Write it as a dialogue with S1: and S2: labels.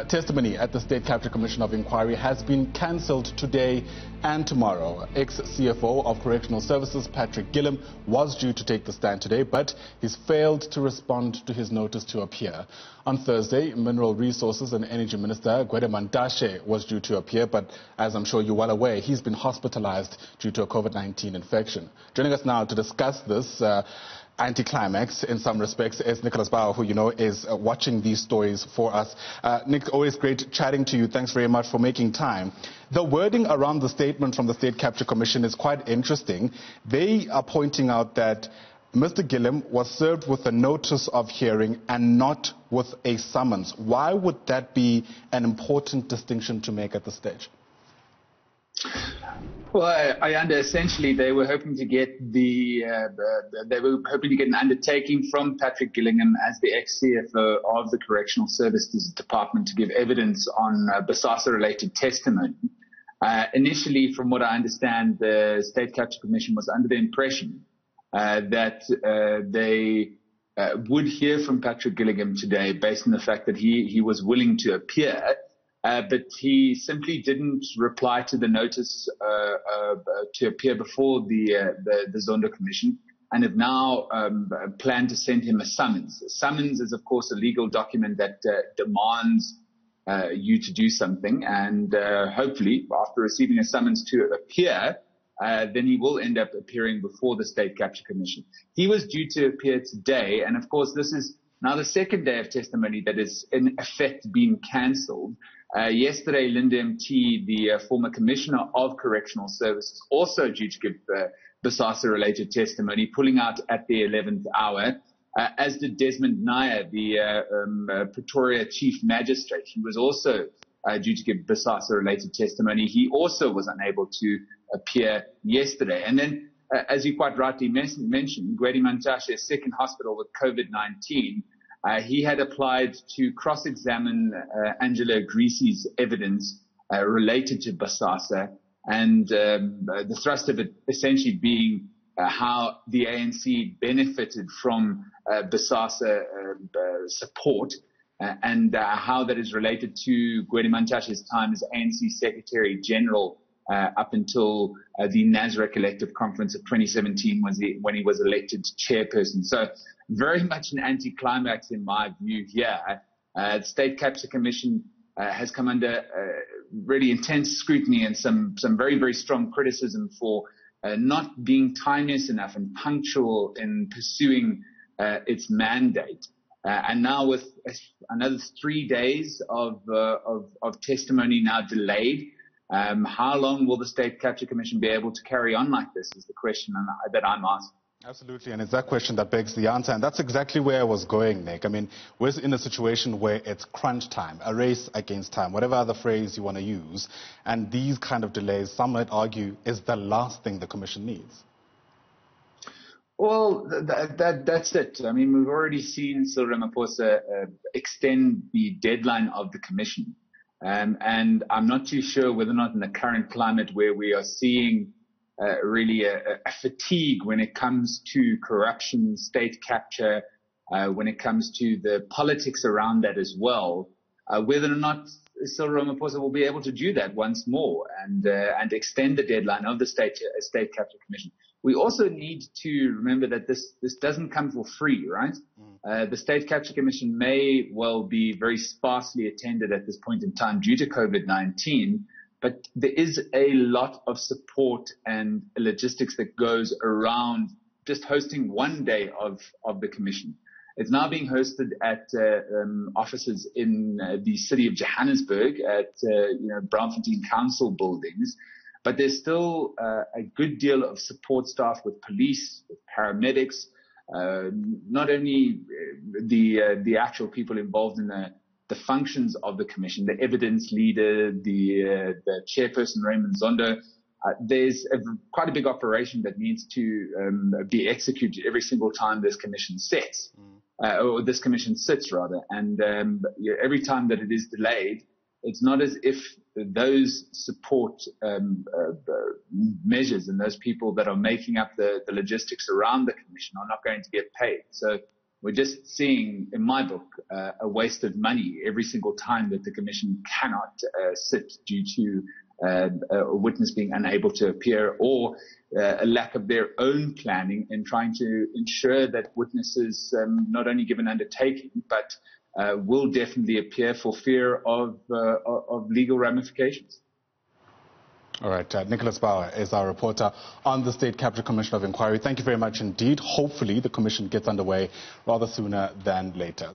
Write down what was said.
S1: Testimony at the State Capture Commission of Inquiry has been cancelled today and tomorrow. Ex-CFO of Correctional Services, Patrick Gillingham, was due to take the stand today, but he's failed to respond to his notice to appear. On Thursday, Mineral Resources and Energy Minister Gillingham was due to appear, but as I'm sure you're well aware, he's been hospitalized due to a COVID-19 infection. Joining us now to discuss this anticlimax in some respects is Nickolaus Bauer, who you know is watching these stories for us. Nick, always great chatting to you. Thanks very much for making time. The wording around the statement from the State Capture Commission is quite interesting. They are pointing out that Mr. Gillingham was served with a notice of hearing and not with a summons. Why would that be an important distinction to make at this stage?
S2: Well, I understand essentially they were hoping to get an undertaking from Patrick Gillingham as the ex-CFO of the Correctional Services Department to give evidence on Bosasa-related testimony. Initially, from what I understand, the State Capture Commission was under the impression that they would hear from Patrick Gillingham today based on the fact that he was willing to appear. But he simply didn't reply to the notice to appear before the Zondo Commission, and have now planned to send him a summons. A summons is, of course, a legal document that demands you to do something, and hopefully, after receiving a summons to appear, then he will end up appearing before the State Capture Commission. He was due to appear today, and of course, this is now the second day of testimony that is in effect being cancelled. Yesterday, Linda MT, the former Commissioner of Correctional Services, also due to give Bosasa-related testimony, pulling out at the 11th hour, as did Desmond Nair, the Pretoria Chief Magistrate. He was also due to give Bosasa-related testimony. He also was unable to appear yesterday. And then, as you quite rightly mentioned, Gwedi Mantashe is sick in hospital with COVID-19. He had applied to cross-examine Angela Grisi's evidence related to Bosasa, and the thrust of it essentially being how the ANC benefited from Bosasa support, and how that is related to Gwedi Mantashe's time as ANC Secretary General up until the Nazareth Collective Conference of 2017 when he was elected chairperson. So very much an anticlimax in my view here. The State Capture Commission has come under really intense scrutiny and some very, very strong criticism for not being timeous enough and punctual in pursuing its mandate. And now with another 3 days of testimony now delayed, how long will the State Capture Commission be able to carry on like this is the question that I'm asking.
S1: Absolutely, and it's that question that begs the answer, and that's exactly where I was going, Nick. I mean, we're in a situation where it's crunch time, a race against time, whatever other phrase you want to use, and these kind of delays, some might argue, is the last thing the Commission needs.
S2: Well, that's it. I mean, we've already seen Cyril Ramaphosa extend the deadline of the Commission, and I'm not too sure whether or not in the current climate where we are seeing really a fatigue when it comes to corruption, state capture, when it comes to the politics around that as well, whether or not Cyril Ramaphosa will be able to do that once more and extend the deadline of the State Capture Commission. We also need to remember that this doesn't come for free, right? The State Capture Commission may well be very sparsely attended at this point in time due to COVID-19, but there is a lot of support and logistics that goes around just hosting one day of the Commission. It's now being hosted at offices in the city of Johannesburg at Braamfontein Council buildings, but there's still a good deal of support staff with police, with paramedics, not only the actual people involved in the functions of the Commission, the evidence leader, the chairperson Raymond Zondo. There's quite a big operation that needs to be executed every single time this Commission sits, or this Commission sits rather. And every time that it is delayed, it's not as if those support measures and those people that are making up the logistics around the Commission are not going to get paid. So we're just seeing, in my book, a waste of money every single time that the Commission cannot sit due to a witness being unable to appear, or a lack of their own planning in trying to ensure that witnesses not only give an undertaking, but will definitely appear for fear of legal ramifications.
S1: All right, Nickolaus Bauer is our reporter on the State Capital Commission of Inquiry. Thank you very much indeed. Hopefully the commission gets underway rather sooner than later.